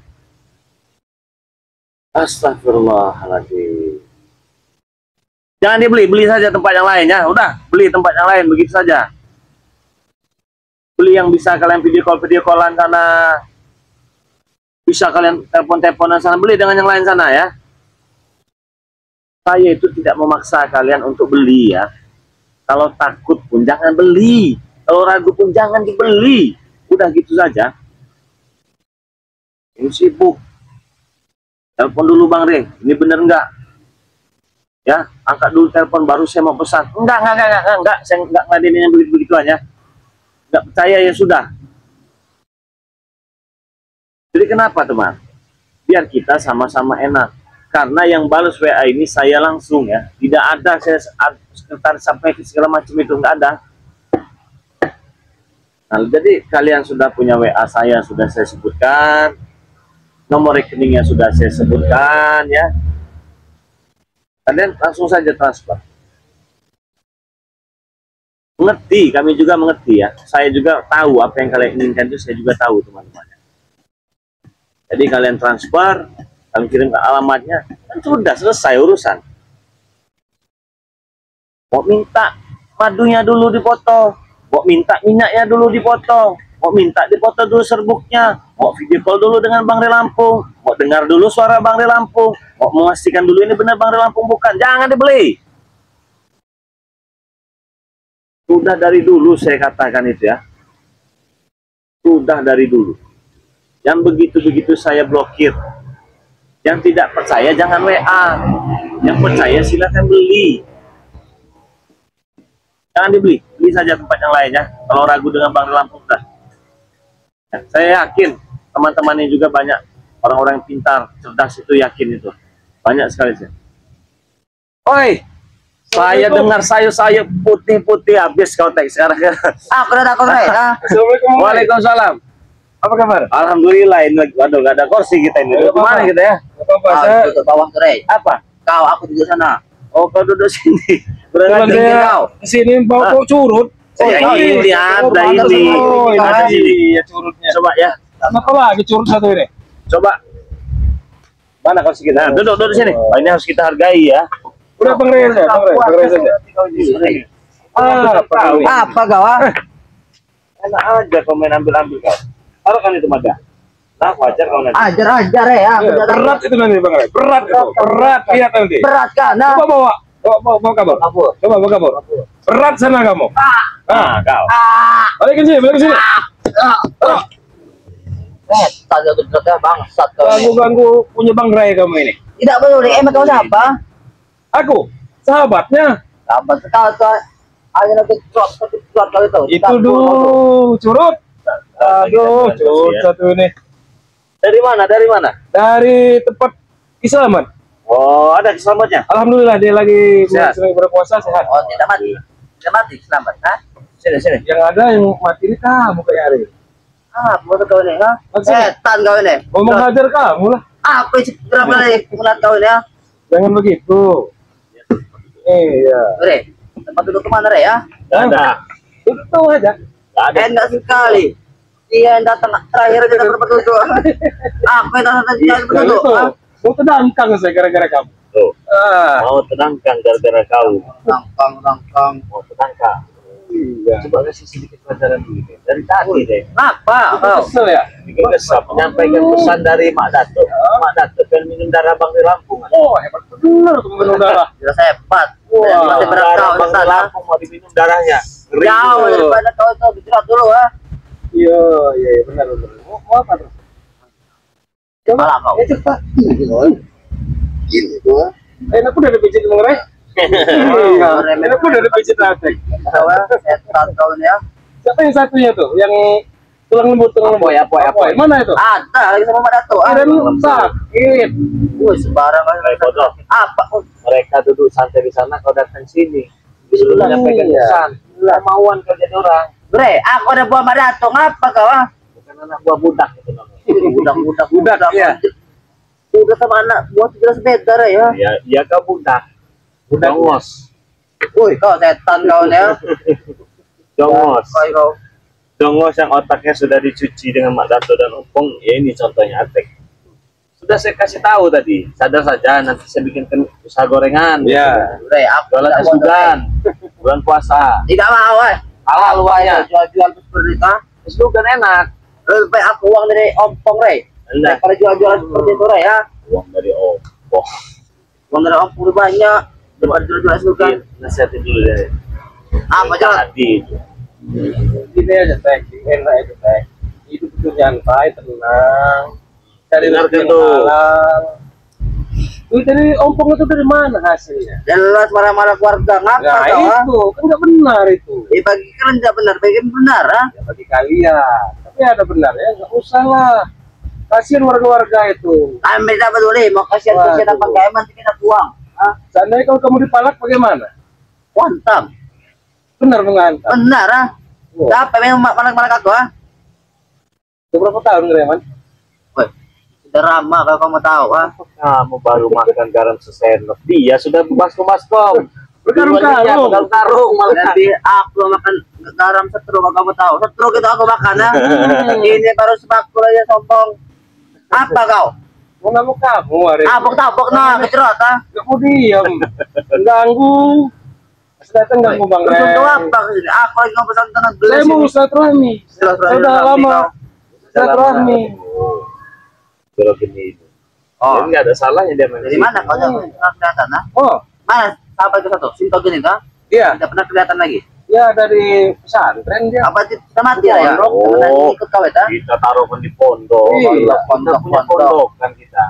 Astagfirullahaladzim. Jangan dibeli, beli saja tempat yang lain ya. Udah, beli tempat yang lain begitu saja. Beli yang bisa kalian video callan sana. Bisa kalian telepon-teleponan sana, beli dengan yang lain sana ya. Saya itu tidak memaksa kalian untuk beli ya. Kalau takut pun jangan beli. Kalau ragu pun jangan dibeli. Udah gitu saja. Ini sibuk. Telepon dulu Bang Rey, ini bener nggak? Ya, angkat dulu telepon baru saya mau pesan. Enggak. Saya enggak ngeladenin yang begitu-begitu aja. Enggak percaya ya sudah. Jadi kenapa teman? Biar kita sama-sama enak. Karena yang balas WA ini saya langsung ya. Tidak ada saya sekretaris sampai segala macam itu enggak ada. Nah, jadi kalian sudah punya WA saya sudah saya sebutkan. Nomor rekeningnya sudah saya sebutkan ya. Kalian langsung saja transfer. Mengerti, kami juga mengerti ya. Saya juga tahu apa yang kalian inginkan itu saya juga tahu teman-teman. Jadi kalian transfer, kami kirim ke alamatnya, kan sudah selesai urusan. Mau minta madunya dulu dipoto, mau minta minyaknya dulu dipoto, mau minta dipoto dulu serbuknya, mau video call dulu dengan Bang Rey Lampung, mau dengar dulu suara Bang Rey Lampung, mau memastikan dulu ini benar Bang Rey Lampung bukan, jangan dibeli. Sudah dari dulu saya katakan itu ya. Sudah dari dulu. Yang begitu-begitu saya blokir. Yang tidak percaya jangan WA. Yang percaya silakan beli. Jangan dibeli, beli saja tempat yang lain ya. Kalau ragu dengan Bang Rey Lampung dah. Ya, saya yakin teman-teman ini juga banyak orang-orang yang pintar, cerdas itu yakin itu. Banyak sekali sih. Oi, saya dengar sayur-sayur putih-putih habis kau teks sekarang. Aku udah takut, Ray. Assalamualaikum. Waalaikumsalam. Apa kabar? Alhamdulillah ini waduh gak ada kursi kita ini. Kemana kita ya? Duduk bawah tuh, Ray. Apa? Kau, aku duduk sana. Oh, kau duduk sini. Berarti kau. Sini bawa curut. Oh, ini ada ini. Ada sini ya curutnya. Coba ya. Kenapa lagi curut satu ini? Coba. Mana kursi kita? Nah, duduk sini. Oh, ini harus kita hargai ya. Udah Bang Rey saja. Apa kau? Enak aja kau main ambil-ambil kau. Taruh kan itu Mada. Nah, wajar kau nanti. Ajar ya. Berat itu nanti Bang Rey. Berat itu. Berat lihat nanti. Berat kan? Coba bawa kabur. Coba bawa kabur. Berat sana kamu. Kau. Balik ke sini, balik ke sini. Tadi aku duduknya bangsat kau ini. Ganggu punya Bang Rey kamu ini. Tidak peduli, emang kau siapa? Aku, sahabatnya. Sahabat kau. Ayo nanti cuat kau itu. Itu dulu curut. Aduh, curut satu ini. Dari mana? Dari tempat Islaman. Oh, ada keselamatan. Alhamdulillah dia lagi Sehat. sedang berpuasa sehat. Oh, tidak mati. Tidak mati, selamat. Hah? Sini. Yang ada yang mati ini kamu kayak hari. Buat kau ini, ha? Maksudnya? Setan kau ini. Mau menghajar kamu lah. Apa sih berapa kali melihat kau ini ya? Jangan begitu. Iya. Re, tempat duduk kemana Re ya? Nggak ada. Itu aja. Nggak ada. Enak sekali. Dia yang datang terakhir aja tempat duduk. Aku yang datang tadi tempat Jangan duduk. itu. ah. Mau tenangkan saya gara-gara kamu. Tuh. Ah. Mau tenangkan gara-gara kau. Rangkang. Mau tenangkan. Iya. Coba kasih sedikit pelajaran dulu deh. Dari tadi deh. Apa? Kau? Kesel ya? Bikin kesal. Menyampaikan pesan dari Mak Dato. Mak Dato kan minum darah Bang di Lampung. Oh, hebat benar tuh minum darah. Jelas hebat. Wah, Masih berat kau Darah di Bang di sana. Lampung mau diminum darahnya. Ngeri. Jauh daripada kau itu bicara dulu ya. Iya, iya, benar benar. Mau apa tuh? Malah kau. Cepat. Gini gua. Enak udah dipijit mengerai. Iya, enak udah dipijit atek. Kau ya, setan kau ini ya. Siapa yang satunya tuh? Yang tulang lembut. Apoy. Mana itu? Ada lagi sama Mbak Dato. Kirain sakit. Wih, sembarang Hai, bodoh. apa? Oh, Mereka duduk santai di sana, kau datang sini. Bisa menyampaikan Iya. pesan. Kemauan kau jadi orang. Bre, aku ada buah Mbak Dato. Ngapa kau ah? Bukan anak buah budak itu namanya. Budak. Iya. Udah sama anak buah jelas beda Re ya. Ya kau budak. Budak. Jongos. Wih, kau setan kau ini ya. Jongos. Kau. Jongos yang otaknya sudah dicuci dengan Mak Dato dan Upong. Ya ini contohnya Atek. Sudah saya kasih tahu tadi. Sadar saja nanti saya bikinkan usaha gorengan. Iya. Bre, aku Jualan tidak mau kesugan. Bulan puasa. Tidak mau eh. Halal luaya. Jual-jual seperti itu. Kesugan enak. Lebih baik aku uang dari ompong Re. Enggak. Daripada jual-jual seperti itu Re ya. Uang dari Opong. Uang dari ompong lebih banyak. Daripada jual-jual itu kan. Nasihatin dulu deh. Apa jalan? Tadi. Gini aja teh, enak itu teh. Hidup itu nyantai, tenang. Cari Benar rezeki yang tuh. halal. Duit dari ompong itu dari mana hasilnya? Jelas marah-marah keluarga ngapa Nah kau ah? itu kan nggak benar itu. Bagi kalian tidak benar, bagi benar ah. Ya bagi kalian. Tapi ada benar ya, nggak usah lah. Kasihan warga-warga itu. Kami tidak peduli, mau kasihan apa Waduh. kayak nanti kita buang. Ah, Seandainya kalau kamu dipalak bagaimana? mantap. Benar menghantam. Benar ah. Wah. Siapa yang malak-malak aku ah? Udah berapa tahun Reman? Woi, sudah ramah kalau kamu tahu ah. Kamu baru makan garam sesendok. Dia sudah baskom-baskom. Berkarung-karung. Berkarung malah. Nanti aku makan garam setru kalau kamu tahu. Setru itu aku makan ah. Ini baru sebakul aja sombong. Apa kau? Mau nggak mau kamu hari ini. Tabok nah, kecerot ah. Nggak mau diam. Mengganggu. Pas datang ganggu Bang Terus untuk Ren. apa kesini? Aku lagi mau pesan tanah Saya mau silaturahmi. Silaturahmi Sudah kami, lama. Silaturahmi. Kalau gini. Oh, Jadi nggak ada salahnya dia main. dari mana kau yang kelihatan ah? Oh, Mana? Siapa itu satu? Sinto gini kah? iya. Tidak pernah kelihatan lagi. Ya dari pesantren dia. Apa kita mati lah ya? Pondok. Temenan ikut kau ya? Kita taruhkan di pondok. Iya, Kita punya pondok kan kita.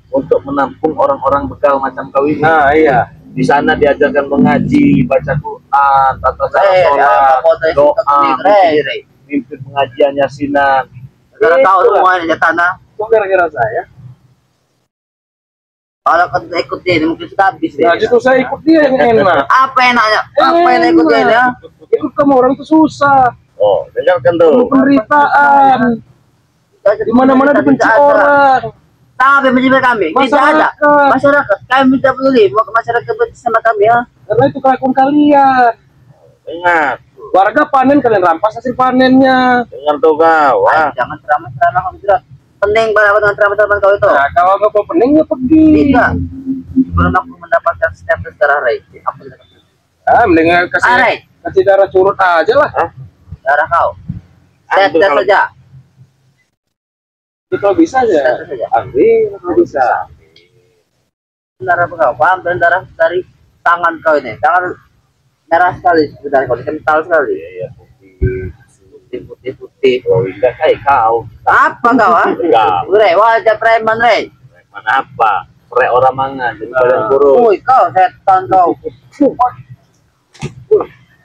Untuk menampung orang-orang begal macam kau ini. Nah, iya. Di sana diajarkan mengaji, baca Quran, tata cara sholat, doa, mimpin pengajian yasinan. Karena tahu Itulah. semua ini tanah. Kok gara-gara saya? Kalau kau tidak ikut dia, mungkin sudah habis Nah, deh. justru saya ikut dia yang enak. Apa enaknya? Apa yang ikut dia ya? Ikut kamu orang tuh susah. Oh, dengarkan Penuh tuh. penderitaan. Di mana-mana dibenci orang. Tapi menjadi kami, tidak ada. Masyarakat. Masyarakat, kami tidak peduli. Mau ke masyarakat benci sama kami ya. Karena itu kelakuan kalian. Ingat, Warga panen kalian rampas hasil panennya. dengar tuh kau. Jangan ceramah-ceramah kau tidak. Penting banget dengan ceramah-ceramah kau itu. Nah, kalau nggak mau pening ya pergi. Tidak. Sebelum aku mendapatkan status darah Ray, aku mendapatkan Mending Arai. kasih darah curut aja lah. darah kau. Ambil Tes kalau- saja. Itu kalau bisa aja. Tes saja. Ambil kalau bisa. Darah apa kau? Paham dan darah dari tangan kau ini. Tangan merah sekali sebenarnya kau, kental sekali. Iya, putih. Putih. Oh, indah kayak kau. Apa kau ah? Enggak. Ray, wajah preman Ray. Mana apa? Prek orang mangan, jadi badan kurus. Woi kau setan kau.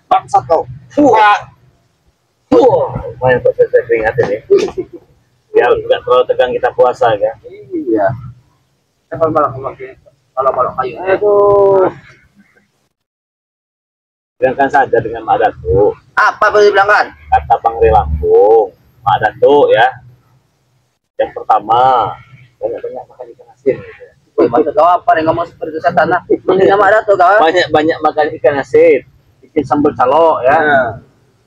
Bangsat kau. Main kok saya keringat ini. Biar nggak terlalu tegang kita puasa ya. Iya. Kalau malam kayu. Aduh. Bilangkan saja dengan Mak Datuk. Apa boleh bilangkan? Kata Bang Ri Lampung, Mak Datuk ya. Yang pertama, banyak makan ikan asin. Woi, masa kau apa nih ngomong seperti itu setan lah. Mending nama ada tuh kau. Banyak makan ikan asin, bikin sambal calo ya.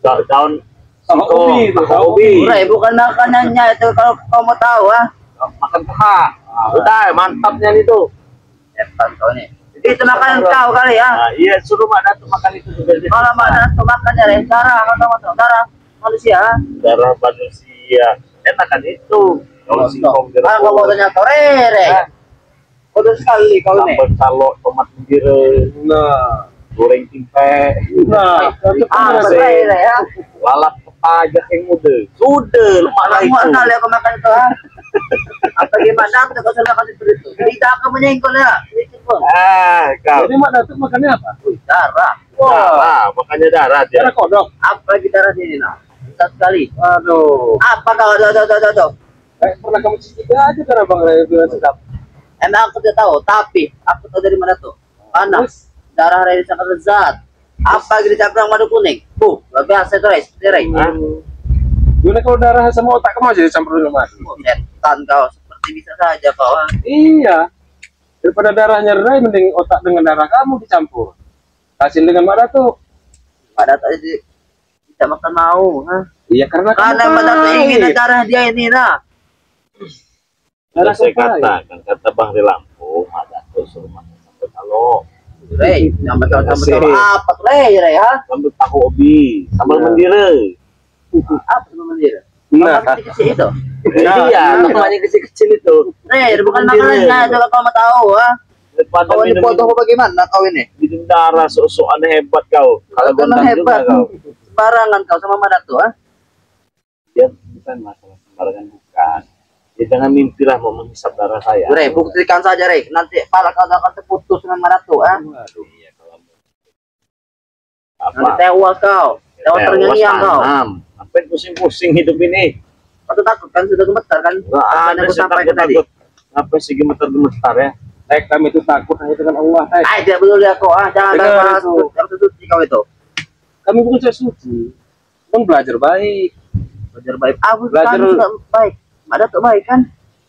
Daun Sama ubi itu, sama ubi. Rai, bukan makanannya itu kalau kau mau tahu ah. Makan paha. Udah mantapnya itu. Setan kau nih. Itu makanan kau kali ya. Nah, iya suruh Mak Datuk makan itu juga. Kalau mana tuh makannya Rai, darah kau tahu darah manusia. Darah manusia. Enak kan itu. Kalau singkong Ah, kau mau tanya kau Rai. Bodoh sekali kau nih. sambal calo, tomat menggire, Nah, goreng tempe, nah, Ah, Rai ya. lalap peta jahe muda. Sudah lemak lah Lama itu. kali aku makan itu ah. Apa gimana tuh kau sudah kasih seperti itu? Jadi tak akan menyengkol ya. Sedikit pun. Kau. jadi Mak Datuk makannya apa? Wih, darah. Darah, makanya darah dia. Darah kodok. Apa lagi darah sini nah? Besar sekali. Aduh. Apa kau? Tuh. Pernah kamu cicip aja darah Bang Ray bilang sedap. Emang aku tidak tahu, tapi aku tahu dari mana tuh? Mana? Terus? Darah Rai sangat lezat. Apa gitu campur madu kuning? Luar biasa itu Rai, seperti Rai. Gimana kalau darah sama otak kamu aja dicampur dengan madu? Setan kau, seperti bisa saja kau. Ah. Iya. Daripada darahnya Ray, mending otak dengan darah kamu dicampur. Hasil dengan Mak Datuk. Pada tadi tidak makan mau, ha? Iya karena Karena kamu pada pahit. ingin darah dia ini nah. Darah Saya kamu pahit. kata Bang di Lampung, ada tuh suruh makan sambal calo, Rai, sambal apa tuh Rai, ha? sambal tahu ubi, sambal menggire. Apa sebenarnya? Nah, Kecil itu. Iya, namanya kecil-kecil itu. Rai, bukan makanannya, coba kau mau tahu, ha? Daripada Kau ini minum foto bagaimana kau ini? minum darah, sok-sokan hebat kau. Kalau Memang gondang juga hebat. kau. Sembarangan kau sama mana tuh, ha? Dia bukan masalah sembarangan bukan. Ya jangan mimpilah mau menghisap darah saya. Rai, buktikan saja, Rai. Nanti pala kau akan terputus dengan mana tuh, ha? Aduh, iya kalau Nanti apa? tewas kau. Tewas terngiang kau. Ngapain pusing-pusing hidup ini? Kau tuh takut kan sudah gemetar kan? Nggak Apa ada yang aku saya sampaikan tadi? takut. Ngapain sih gemetar-gemetar ya? Tek kami itu takut hanya dengan Allah, Tek. Ah, tidak peduli aku, ah. Jangan Dengar bahas itu. yang sesuci kau itu. Kami bukan saya suci. Bang belajar baik. Belajar baik. Aku Belajar- kan juga baik. Ada tuh baik kan?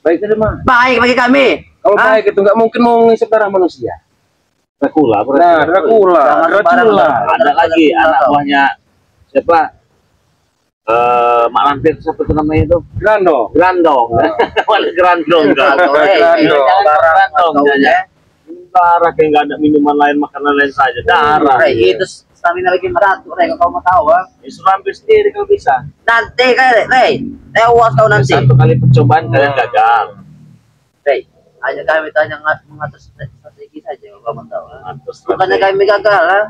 Baik dari mana? Baik bagi kami. Kalau Hah? baik itu nggak mungkin mau ngisap darah manusia. Dracula berarti. Nah, Dracula, Jangan sembarangan. Dracula. Ada lagi anak buahnya siapa? Mak Lampir siapa tuh namanya itu? Grandong. Grandong. Mana Grandong kan? Kau, Rai. Grandong. Jangan Grandong kau, jadinya. ya. Minum darah kayak nggak ada minuman lain, makanan lain saja. Darah. Rai, itu stamina lagi meratu, Rai. Kalau kau mau tahu, ah. Ya, suruh ambil sendiri kalau bisa. Nanti kan, Rai. Tewas kau nanti. Satu kali percobaan kalian gagal. Rai, hanya kami tanya mengatur strategi saja kalau kau mau tahu. Ah. Mantus, Bukannya strategi. kami gagal, ah.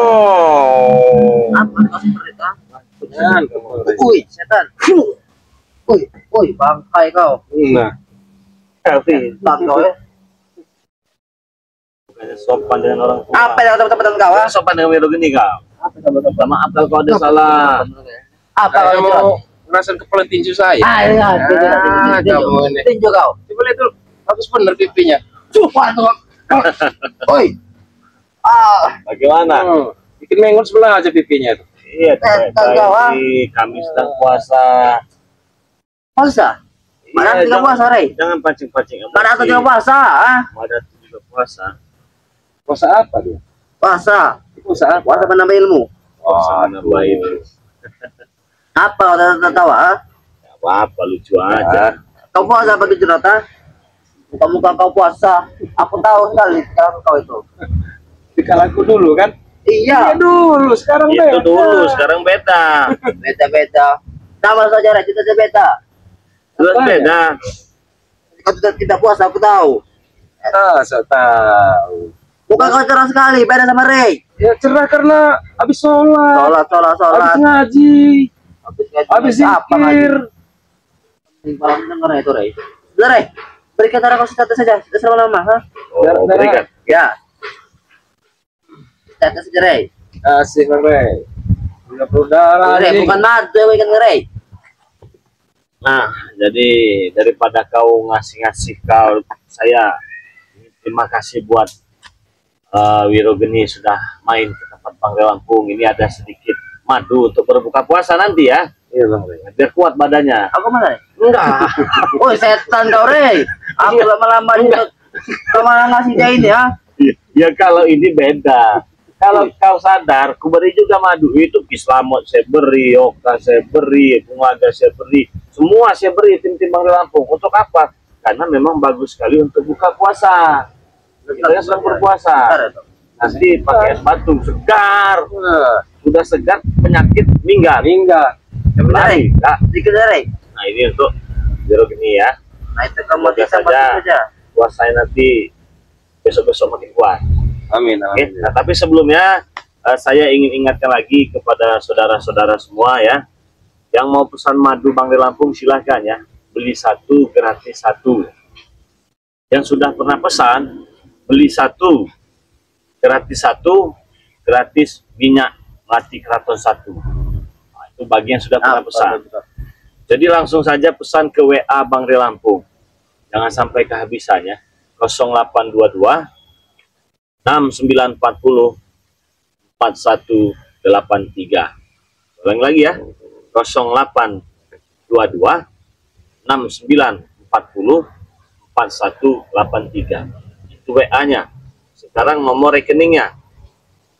Oh. Apa kau seperti itu, ah? Jangan. Uy, setan. Uy, bangkai kau. Nah, Tapi Tak kau ya. bukannya sopan dengan orang tua. Apa yang teman-teman kau? Ah? Sopan dengan Wiro gini kau. Minta maaf kalau kau ada salah. Apa saya kau mau mau? ngerasain kepelan tinju saya. Iya, kamu ini. tinju kau. Coba lihat tuh, bagus bener pipinya. Coba tuh. Oi. Ah, Bagaimana? Bikin mengon sebelah aja pipinya tuh. Iya, kau, ah. kami sedang puasa. puasa. Mana Iya, juga puasa, Ray? Jangan pancing-pancing emosi. Mana aku juga puasa, ah? Ada juga puasa. Puasa apa dia? Puasa. Puasa apa? Puasa menambah ilmu. Puasa menambah itu. Apa kau tertawa, ah? Gak apa-apa, lucu aja. Kau puasa apa gitu, Rata? Muka-muka kau puasa. Aku tahu sekali kalau kau itu. Dikalaku dulu kan? Iya. Dulu, sekarang Itu beda. dulu, sekarang beda. Beda-beda. Sama saja, Ray. Kita beda. Jelas Apa ya? beda. Kau tidak puasa, aku tahu. Ah, saya tahu. Muka kau cerah sekali, beda sama Ray. Ya cerah karena habis sholat, Sholat. habis ngaji, habis apa lagi? zikir. Malam dengar itu, Ray. Sudah, Ray. Berikan darah kau status saja. Tidak selama-lama, ha? Oh, berikan. Ya. Status saja, Ray. Asik, Ray. Tidak perlu darah. Ray, anjing. bukan madu, bukan Ray. Nah, jadi daripada kau ngasih-ngasih kau saya, terima kasih buat Wiro Geni sudah main ke tempat Bang Lampung. Ini ada sedikit madu untuk berbuka puasa nanti ya. Iya bang Rey. biar kuat badannya. Aku mana? Enggak. Oh setan kau Rey. Aku lama-lama juga. Kau malah ngasih dia ini ya. Ya kalau ini beda. Kalau kau sadar, ku beri juga madu itu Kislamot saya beri, Oka saya beri, Bungaga saya beri, semua saya beri tim-tim Bang Lampung. Untuk apa? Karena memang bagus sekali untuk buka puasa. Kita kan sedang berpuasa. Nanti pakai es batu segar, sudah segar penyakit minggat. Rey. Nah, Sedikit Rey. nah ini untuk Wirogeni ya. Nah itu kamu Semoga bisa saja. saja. Puasanya nanti besok-besok makin kuat. Amin. Oke, nah, tapi sebelumnya saya ingin ingatkan lagi kepada saudara-saudara semua ya, yang mau pesan madu Bang Lampung silahkan ya, beli satu gratis satu. Yang sudah pernah pesan, beli satu gratis satu, gratis minyak mati keraton satu. Nah, itu bagi yang sudah pernah pesan. Jadi langsung saja pesan ke WA Bang Lampung, jangan sampai kehabisan ya. 0822 6940 4183. Ulang lagi ya. 0822 6940 4183. Itu WA-nya. Sekarang nomor rekeningnya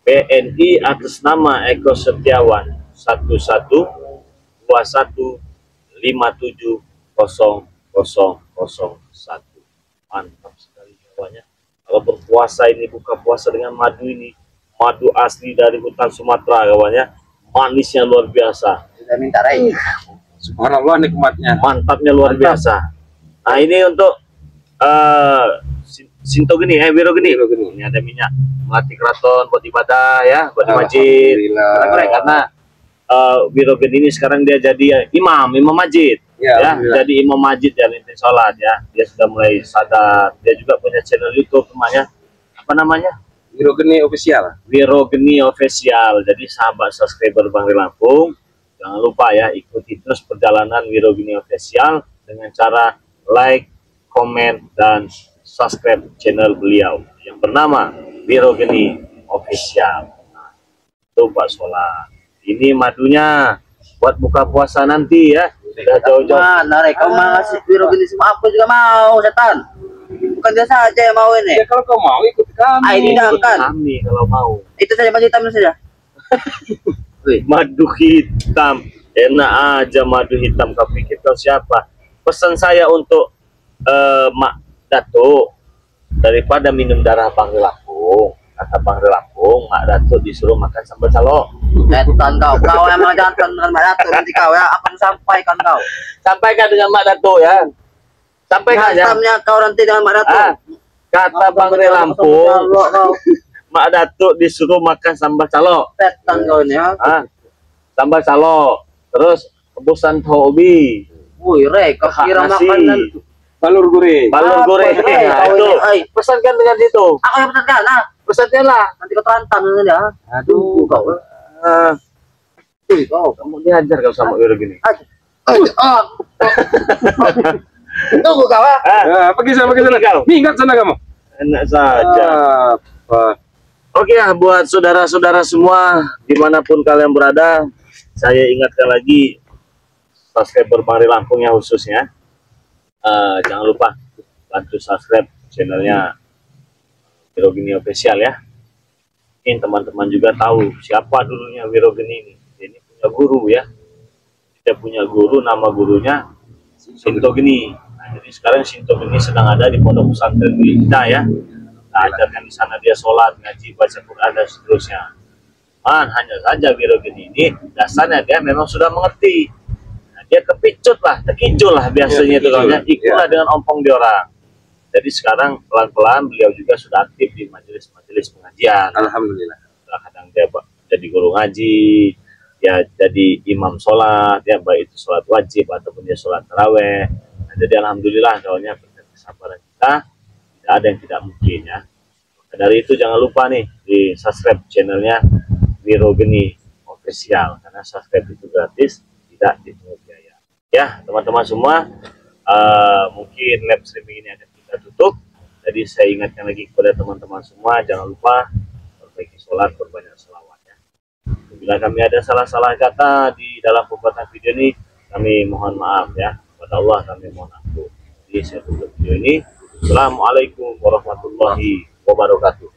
BNI atas nama Eko Setiawan 1121570001. Mantap sekali jawabannya. Kalau berpuasa ini, buka puasa dengan madu ini, madu asli dari hutan Sumatera kawannya, manisnya luar biasa, Sudah minta Rey. Subhanallah nikmatnya. mantapnya luar biasa. Nah ini untuk Sintogeni, Wirogeni. Ini ada minyak melati keraton buat ibadah ya, buat di masjid. Karena Wirogeni ini sekarang dia jadi imam masjid. Ya, jadi imam masjid ya, inti sholat ya. Dia sudah mulai sadar. Dia juga punya channel YouTube namanya. Apa namanya? Wirogeni official. Wirogeni official. Jadi sahabat subscriber Bang Lampung, jangan lupa ya ikuti terus perjalanan Wirogeni official dengan cara like, komen, dan subscribe channel beliau yang bernama Wirogeni official. Nah, itu buat sholat. Ini madunya buat buka puasa nanti ya. Sudah jauh-jauh. Mana Rey? Kau mau ngasih Wirogeni semua? Aku juga mau setan. Bukan dia saja yang mau ini. Ya kalau kau mau ikut kami. Ini Ikut kan. kami kalau mau. Itu saja masih hitam saja. Madu hitam, enak aja madu hitam. Kau pikir kau siapa? Pesan saya untuk Mak Datuk, daripada minum darah Bang Lampung, kata Bang Lampung, Mak Datuk disuruh makan sambal calok. Setan kau emang jantan dengan Mak Datuk nanti kau ya. Apa yang sampaikan kau? Sampaikan dengan Mak Datuk ya. Sampaikan ya. Hantamnya kau nanti dengan Mak Datuk. Kata Bang Lampung, Mak Datuk disuruh makan sambal calok. Setan kau ini ya. Sambal calok, terus rebusan tahu ubi. Wih Rey, kau kira makanan Balur goreng. Balur goreng. Nah, itu pesankan dengan itu. aku yang pesankan, nah. Pesankanlah. Nanti kau terantam nanti ya. Aduh Kau. Wih, kamu diajar kau sama Wirogeni. Tunggu kau ya. Pergi sana kau. Minggat sana kamu. Enak saja. Apa? Oke ya, buat saudara-saudara semua dimanapun kalian berada, saya ingatkan lagi subscriber Bang Lampung ya khususnya, jangan lupa bantu subscribe channelnya Wirogeni official ya. Mungkin teman-teman juga tahu siapa dulunya Wirogeni ini. Ini punya guru ya. Dia punya guru, nama gurunya Sintogeni. Nah, jadi sekarang Sintogeni sedang ada di pondok pesantren milik kita ya. Nah, ajarkan di sana dia sholat, ngaji, baca Quran dan seterusnya. Hanya saja Wirogeni ini dasarnya dia memang sudah mengerti. Nah, dia kepicut lah, terkijul lah biasanya itu kan, ikutlah dengan ompong di orang. Jadi sekarang pelan-pelan beliau juga sudah aktif di majelis-majelis pengajian. Alhamdulillah. Kadang dia jadi guru ngaji, ya jadi imam sholat, ya baik itu sholat wajib ataupun dia sholat taraweh. Nah, jadi alhamdulillah kawannya berkat kesabaran kita tidak ada yang tidak mungkin ya. Nah, dari itu jangan lupa nih di subscribe channelnya Wirogeni official, karena subscribe itu gratis, tidak dipungut biaya. Ya teman-teman semua, mungkin live streaming ini akan kita tutup. Jadi saya ingatkan lagi kepada teman-teman semua, jangan lupa perbaiki sholat, berbanyak selawat ya. Bila kami ada salah-salah kata di dalam pembuatan video ini, kami mohon maaf ya. Kepada Allah kami mohon ampun. Jadi saya tutup video ini. Assalamualaikum warahmatullahi wabarakatuh.